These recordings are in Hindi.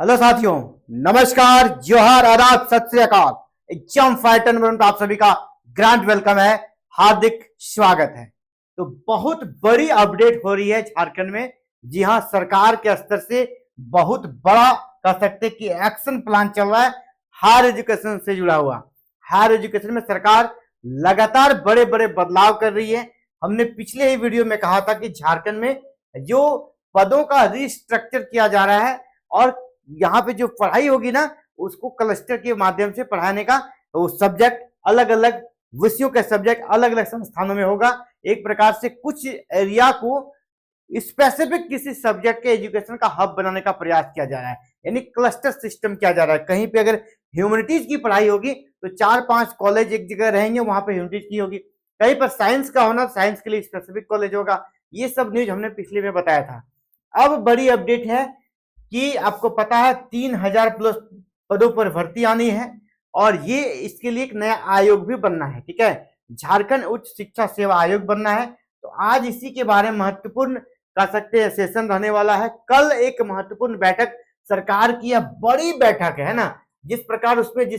हेलो साथियों, नमस्कार, जोहार, आदाब, सत श्री अकाल। एग्जाम फाइटर में आप सभी का ग्रैंड वेलकम है, हार्दिक स्वागत है। तो बहुत बड़ी अपडेट हो रही है झारखंड में। जी हां, सरकार के स्तर से बहुत बड़ा कह सकते हैं कि एक्शन प्लान चल रहा है हायर एजुकेशन से जुड़ा हुआ। हायर एजुकेशन में सरकार लगातार बड़े बड़े बदलाव कर रही है। हमने पिछले ही वीडियो में कहा था कि झारखंड में जो पदों का रिस्ट्रक्चर किया जा रहा है और यहाँ पे जो पढ़ाई होगी ना, उसको क्लस्टर के माध्यम से पढ़ाने का, तो सब्जेक्ट अलग अलग विषयों के सब्जेक्ट अलग अलग संस्थानों में होगा। एक प्रकार से कुछ एरिया को स्पेसिफिक किसी सब्जेक्ट के एजुकेशन का हब बनाने का प्रयास किया जा रहा है, यानी क्लस्टर सिस्टम किया जा रहा है। कहीं पे अगर ह्यूमैनिटीज की पढ़ाई होगी तो 4-5 कॉलेज एक जगह रहेंगे, वहां पे ह्यूमैनिटीज की होगी। कहीं पर साइंस का होना, साइंस के लिए स्पेसिफिक कॉलेज होगा। ये सब न्यूज हमने पिछले में बताया था। अब बड़ी अपडेट है कि आपको पता है 3000 प्लस पदों पर भर्ती आनी है और ये इसके लिए एक नया आयोग भी बनना है। ठीक है, झारखंड उच्च शिक्षा सेवा आयोग बनना है। तो आज इसी के बारे में महत्वपूर्ण कह सकते हैं सेशन रहने वाला है। कल एक महत्वपूर्ण बैठक सरकार की, यह बड़ी बैठक है ना, जिस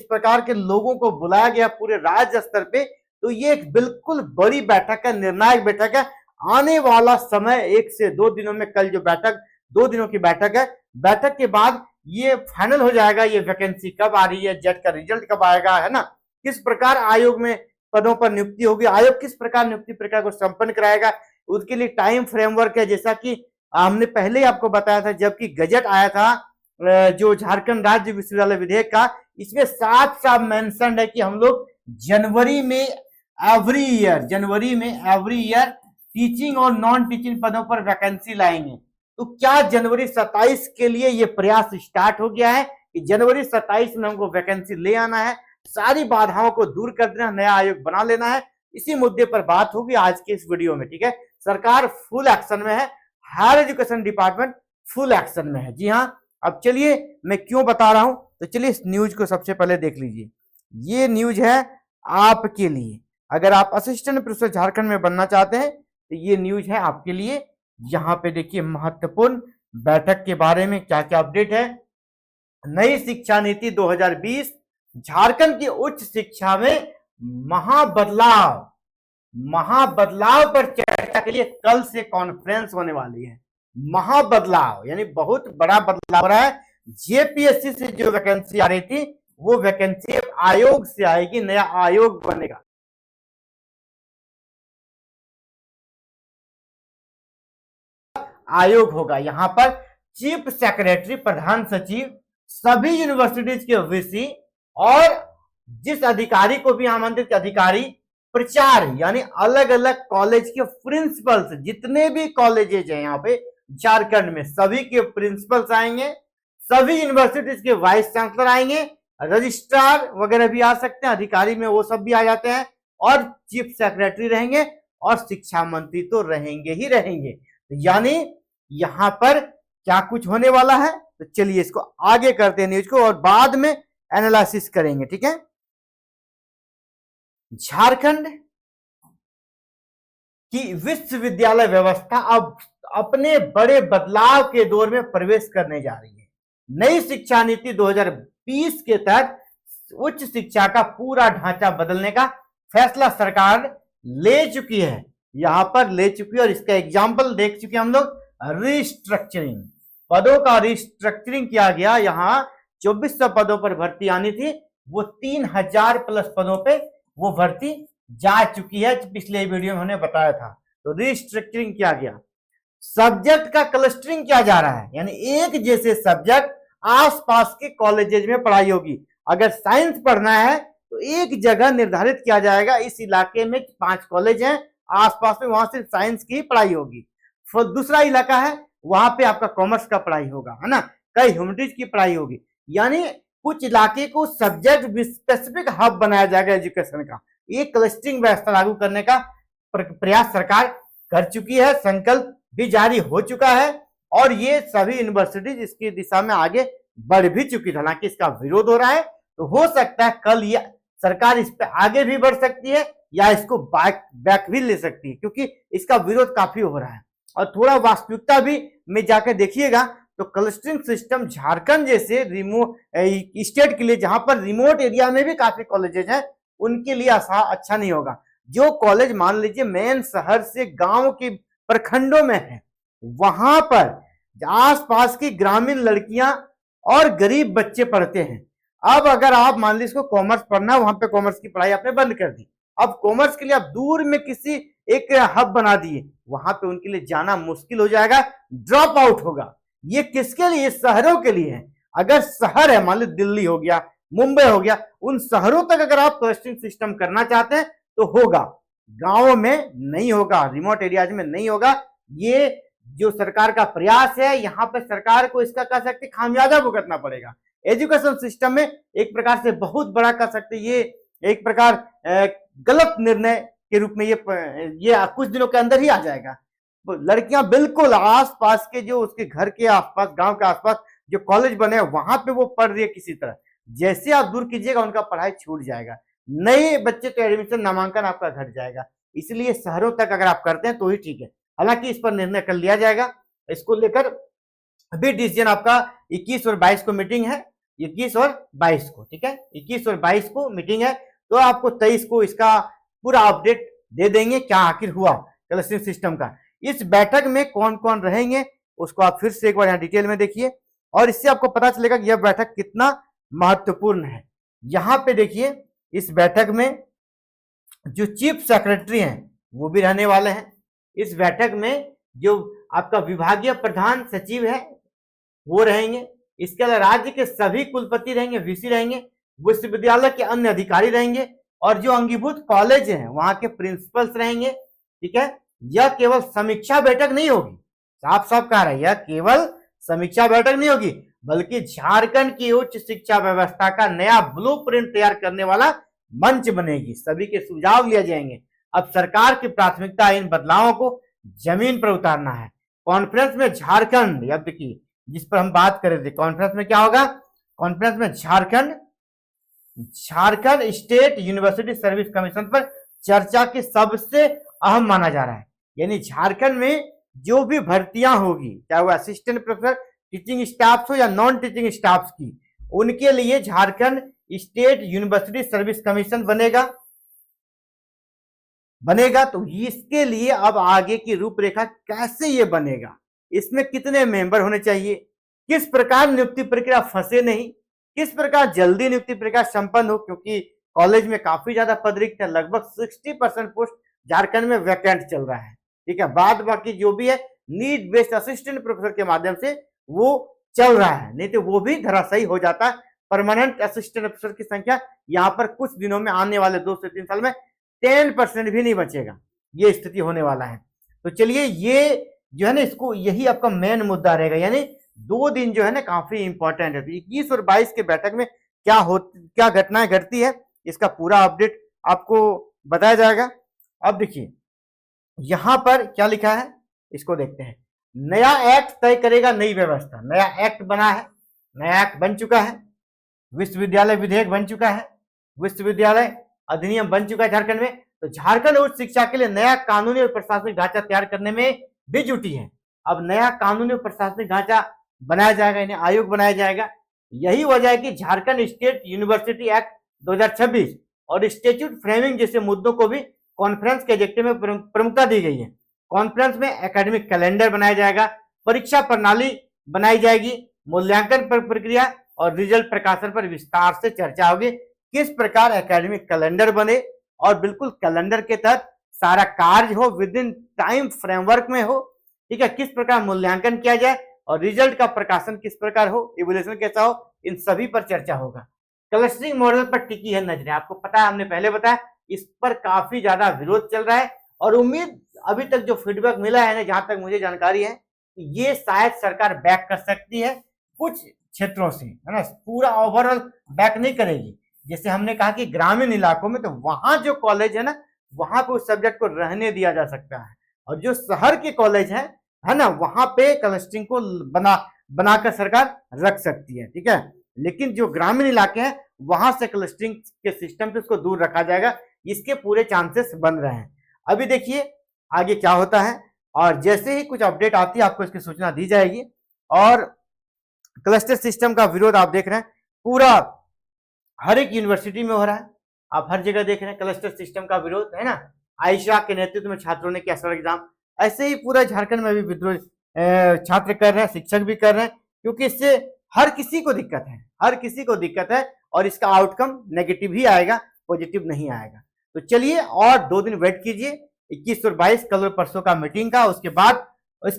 प्रकार के लोगों को बुलाया गया पूरे राज्य स्तर पे, तो ये एक बिल्कुल बड़ी बैठक है, निर्णायक बैठक है। आने वाला समय 1 से 2 दिनों में, कल जो बैठक 2 दिनों की बैठक है, बैठक के बाद ये फाइनल हो जाएगा, ये वैकेंसी कब आ रही है, जेट का रिजल्ट कब आएगा, है ना, किस प्रकार आयोग में पदों पर नियुक्ति होगी, आयोग किस प्रकार नियुक्ति प्रक्रिया को संपन्न कराएगा, उसके लिए टाइम फ्रेमवर्क है। जैसा कि हमने पहले ही आपको बताया था, जबकि गजट आया था जो झारखंड राज्य विश्वविद्यालय विधेयक का, इसमें साफ साफ मेंशन है कि हम लोग जनवरी में एवरी ईयर टीचिंग और नॉन टीचिंग पदों पर वैकेंसी लाएंगे। तो क्या जनवरी 27 के लिए ये प्रयास स्टार्ट हो गया है कि जनवरी 27 में हमको वैकेंसी ले आना है, सारी बाधाओं को दूर कर देना, नया आयोग बना लेना है। इसी मुद्दे पर बात होगी आज के इस वीडियो में। ठीक है, सरकार फुल एक्शन में है, higher education department full action में है। जी हाँ, अब चलिए मैं क्यों बता रहा हूं, तो चलिए इस न्यूज को सबसे पहले देख लीजिए। ये न्यूज है आपके लिए, अगर आप असिस्टेंट प्रोफेसर झारखंड में बनना चाहते हैं तो ये न्यूज है आपके लिए। यहाँ पे देखिए महत्वपूर्ण बैठक के बारे में क्या क्या अपडेट है। नई शिक्षा नीति 2020 झारखंड की उच्च शिक्षा में महाबदलाव पर चर्चा के लिए कल से कॉन्फ्रेंस होने वाली है। महाबदलाव यानी बहुत बड़ा बदलाव हो रहा है। जेपीएससी से जो वैकेंसी आ रही थी, वो वैकेंसी आयोग से आएगी, नया आयोग बनेगा। आयोग होगा, यहां पर चीफ सेक्रेटरी, प्रधान सचिव, सभी यूनिवर्सिटीज के वीसी और जिस अधिकारी को भी आमंत्रित अधिकारी, प्रचार यानी अलग अलग कॉलेज के प्रिंसिपल्स, जितने भी कॉलेजेज हैं यहाँ पे झारखंड में, सभी के प्रिंसिपल्स आएंगे, सभी यूनिवर्सिटीज के वाइस चांसलर आएंगे, रजिस्ट्रार वगैरह भी आ सकते हैं, अधिकारी में वो सब भी आ जाते हैं, और चीफ सेक्रेटरी रहेंगे और शिक्षा मंत्री तो रहेंगे ही रहेंगे। यानी यहां पर क्या कुछ होने वाला है, तो चलिए इसको आगे करते हैं न्यूज को और बाद में एनालिसिस करेंगे। ठीक है, झारखंड की विश्वविद्यालय व्यवस्था अब अपने बड़े बदलाव के दौर में प्रवेश करने जा रही है। नई शिक्षा नीति 2020 के तहत उच्च शिक्षा का पूरा ढांचा बदलने का फैसला सरकार ले चुकी है, यहां पर ले चुकी है। और इसका एग्जाम्पल देख चुके हम लोग, रिस्ट्रक्चरिंग, पदों का रिस्ट्रक्चरिंग किया गया। यहां 2400 पदों पर भर्ती आनी थी, वो 3000 प्लस पदों पे वो भर्ती जा चुकी है, पिछले वीडियो में हमने बताया था। तो रिस्ट्रक्चरिंग किया गया। सब्जेक्ट का क्लस्टरिंग किया जा रहा है, यानी एक जैसे सब्जेक्ट आसपास के कॉलेजेस में पढ़ाई होगी। अगर साइंस पढ़ना है तो एक जगह निर्धारित किया जाएगा, इस इलाके में 5 कॉलेज हैं आसपास में, वहां सिर्फ साइंस की पढ़ाई होगी। फिर दूसरा इलाका है, वहां पे आपका कॉमर्स का पढ़ाई होगा, है ना, कई ह्यूमैनिटीज की पढ़ाई होगी। यानी कुछ इलाके को सब्जेक्ट स्पेसिफिक हब बनाया जाएगा एजुकेशन का। ये क्लस्टरिंग व्यवस्था लागू करने का प्रयास सरकार कर चुकी है, संकल्प भी जारी हो चुका है और ये सभी यूनिवर्सिटीज इसकी दिशा में आगे बढ़ भी चुकी है। हालांकि इसका विरोध हो रहा है, तो हो सकता है कल ये सरकार इस पे आगे भी बढ़ सकती है या इसको बैक भी ले सकती है, क्योंकि इसका विरोध काफी हो रहा है। और थोड़ा वास्तविकता भी में जाकर देखिएगा तो क्लस्टरिंग सिस्टम झारखंड जैसे रिमोट स्टेट के लिए, जहां पर रिमोट एरिया में भी काफी कॉलेजेस हैं, उनके लिए अच्छा नहीं होगा। जो कॉलेज मान लीजिए मेन शहर से गांव के प्रखंडों में है, वहां पर आसपास की ग्रामीण लड़कियां और गरीब बच्चे पढ़ते हैं। अब अगर आप मान लीजिए इसको कॉमर्स पढ़ना है, वहां पे कॉमर्स की पढ़ाई आपने बंद कर दी, अब कॉमर्स के लिए आप दूर में किसी एक हब बना दिए, वहां पे उनके लिए जाना मुश्किल हो जाएगा, ड्रॉप आउट होगा। ये किसके लिए? शहरों के लिए है। अगर शहर है, मान लीजिए दिल्ली हो गया, मुंबई हो गया, उन शहरों तक अगर आप क्लस्टरिंग सिस्टम करना चाहते हैं तो होगा, गांवों में नहीं होगा, रिमोट एरियाज में नहीं होगा। ये जो सरकार का प्रयास है, यहां पर सरकार को इसका कह सकते खामियाजा भुगतना पड़ेगा। एजुकेशन सिस्टम में एक प्रकार से बहुत बड़ा कह सकते, ये एक प्रकार गलत निर्णय के रूप में ये कुछ दिनों के अंदर ही आ जाएगा। लड़कियां बिल्कुल आसपास के, जो उसके घर के आसपास, गांव के आसपास जो कॉलेज बने वहां पे वो पढ़ रही है किसी तरह, जैसे आप दूर कीजिएगा उनका पढ़ाई छूट जाएगा, नए बच्चे तो एडमिशन नामांकन आपका घट जाएगा। इसलिए शहरों तक अगर आप करते हैं तो ही ठीक है। हालांकि इस पर निर्णय कर लिया जाएगा, इसको लेकर अभी डिसीजन आपका 21 और 22 को मीटिंग है, 21 और 22 को, ठीक है, 21 और 22 को मीटिंग है, तो आपको 23 को इसका पूरा अपडेट दे देंगे क्या आखिर हुआ क्लस्टरिंग सिस्टम का। इस बैठक में कौन कौन रहेंगे उसको आप फिर से एक बार यहाँ डिटेल में देखिए, और इससे आपको पता चलेगा कि यह बैठक कितना महत्वपूर्ण है। यहाँ पे देखिए, इस बैठक में जो चीफ सेक्रेटरी हैं वो भी रहने वाले हैं। इस बैठक में जो आपका विभागीय प्रधान सचिव है वो रहेंगे। इसके अलावा राज्य के सभी कुलपति रहेंगे, वीसी रहेंगे, विश्वविद्यालय के अन्य अधिकारी रहेंगे, और जो अंगीभूत कॉलेज हैं वहां के प्रिंसिपल्स रहेंगे, ठीक है। यह केवल समीक्षा बैठक नहीं होगी, साफ साफ कह रहा है, यह केवल समीक्षा बैठक नहीं होगी, बल्कि झारखंड की उच्च शिक्षा व्यवस्था का नया ब्लूप्रिंट तैयार करने वाला मंच बनेगी। सभी के सुझाव लिए जाएंगे। अब सरकार की प्राथमिकता इन बदलावों को जमीन पर उतारना है। कॉन्फ्रेंस में झारखंड, याद देखिए जिस पर हम बात कर रहे थे, कॉन्फ्रेंस में क्या होगा? कॉन्फ्रेंस में Jharkhand state university service commission पर चर्चा की सबसे अहम माना जा रहा है। यानी झारखंड में जो भी भर्तियां होगी, चाहे वो असिस्टेंट प्रोफेसर, टीचिंग स्टाफ हो या नॉन टीचिंग स्टाफ की, उनके लिए Jharkhand state university service commission बनेगा। तो इसके लिए अब आगे की रूपरेखा कैसे ये बनेगा, इसमें कितने मेंबर होने चाहिए, किस प्रकार नियुक्ति प्रक्रिया फंसे नहीं, किस प्रकार जल्दी नियुक्ति प्रक्रिया संपन्न हो, क्योंकि कॉलेज में काफी ज्यादा पद रिक्त है, लगभग 60% पोस्ट झारखंड में वैकेंट चल रहा है, ठीक है। बाद बाकी जो भी है नीड बेस्ड असिस्टेंट प्रोफेसर के माध्यम से वो चल रहा है, नहीं तो वो भी धराशायी हो जाता है। परमानेंट असिस्टेंट प्रोफेसर की संख्या यहाँ पर कुछ दिनों में, आने वाले 2 से 3 साल में 10% भी नहीं बचेगा, ये स्थिति होने वाला है। तो चलिए, ये जो है ना, इसको यही आपका मेन मुद्दा रहेगा। यानी 2 दिन जो है ना काफी इंपॉर्टेंट है। तो 21 और 22 के बैठक में क्या घटनाएं घटती है, इसका पूरा अपडेट आपको बताया जाएगा। अब देखिए यहां पर क्या लिखा है, इसको देखते हैं। नया एक्ट तय करेगा नई व्यवस्था। नया एक्ट बना है, नया एक्ट बन चुका है, विश्वविद्यालय विधेयक बन चुका है, विश्वविद्यालय अधिनियम बन चुका है झारखंड में। तो झारखंड उच्च शिक्षा के लिए नया कानूनी और प्रशासनिक ढांचा तैयार करने में भी जुटी है। अब नया कानूनी और प्रशासनिक ढांचा बनाया जाएगा, इन्हें आयोग बनाया जाएगा। यही वजह है कि झारखंड स्टेट यूनिवर्सिटी एक्ट 2026 और स्टैट्यूट फ्रेमिंग जैसे मुद्दों को भी कॉन्फ्रेंस के एजेंडे में प्रमुखता दी गई है। कॉन्फ्रेंस में एकेडमिक कैलेंडर बनाया जाएगा, परीक्षा प्रणाली बनाई जाएगी, मूल्यांकन पर प्रक्रिया और रिजल्ट प्रकाशन पर विस्तार से चर्चा होगी। किस प्रकार एकेडमिक कैलेंडर बने और बिल्कुल कैलेंडर के तहत सारा कार्य हो, विद इन टाइम फ्रेमवर्क में हो, ठीक है। किस प्रकार मूल्यांकन किया जाए और रिजल्ट का प्रकाशन किस प्रकार हो, इवोल्यूशन कैसा हो, इन सभी पर चर्चा होगा। क्लस्टरिंग मॉडल पर टिकी है नजरें, आपको पता है, हमने पहले बताया, इस पर काफी ज्यादा विरोध चल रहा है। और उम्मीद अभी तक जो फीडबैक मिला है ना, जहां तक मुझे जानकारी है, ये शायद सरकार बैक कर सकती है कुछ क्षेत्रों से, है ना, पूरा ओवरऑल बैक नहीं करेगी। जैसे हमने कहा कि ग्रामीण इलाकों में, तो वहां जो कॉलेज है ना, वहां पे उस सब्जेक्ट को रहने दिया जा सकता है, और जो शहर के कॉलेज है ना, वहां पे क्लस्टरिंग को बनाकर सरकार रख सकती है, ठीक है। लेकिन जो ग्रामीण इलाके हैं वहां से क्लस्टरिंग के सिस्टम से उसको दूर रखा जाएगा, इसके पूरे चांसेस बन रहे हैं। अभी देखिए आगे क्या होता है, और जैसे ही कुछ अपडेट आती है आपको इसकी सूचना दी जाएगी। और क्लस्टर सिस्टम का विरोध आप देख रहे हैं पूरा हर एक यूनिवर्सिटी में हो रहा है। आप हर जगह देख रहे हैं क्लस्टर सिस्टम का विरोध, है ना। आयशा के नेतृत्व में छात्रों ने किया सड़क एग्जाम। ऐसे ही पूरा झारखंड में भी विद्रोह छात्र कर रहे हैं, शिक्षक भी कर रहे हैं, क्योंकि इससे हर किसी को दिक्कत है, हर किसी को दिक्कत है और इसका आउटकम नेगेटिव ही आएगा, पॉजिटिव नहीं आएगा। तो चलिए और 2 दिन वेट कीजिए, 21 और 22 कल और परसों का मीटिंग का। उसके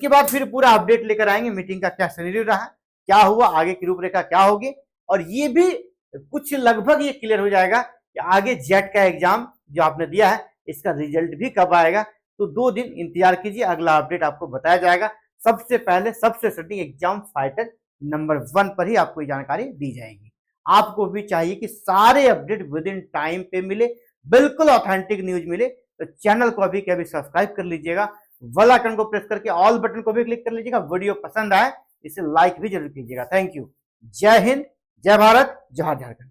बाद फिर पूरा अपडेट लेकर आएंगे, मीटिंग का क्या सिनेरियो रहा, क्या हुआ, आगे की रूपरेखा क्या होगी, और ये भी कुछ लगभग ये क्लियर हो जाएगा कि आगे जेट का एग्जाम जो आपने दिया है इसका रिजल्ट भी कब आएगा। तो 2 दिन इंतजार कीजिए, अगला अपडेट आपको बताया जाएगा। सबसे पहले सबसे सटीक एग्जाम फाइटर नंबर 1 पर ही आपको जानकारी दी जाएगी। आपको भी चाहिए कि सारे अपडेट विद इन टाइम पे मिले, बिल्कुल ऑथेंटिक न्यूज मिले, तो चैनल को अभी के अभी सब्सक्राइब कर लीजिएगा, बेल आइकन को प्रेस करके ऑल बटन को भी क्लिक कर लीजिएगा। वीडियो पसंद आए इसे लाइक भी जरूर कीजिएगा। Thank you. जय हिंद, जय भारत, जय झारखंड।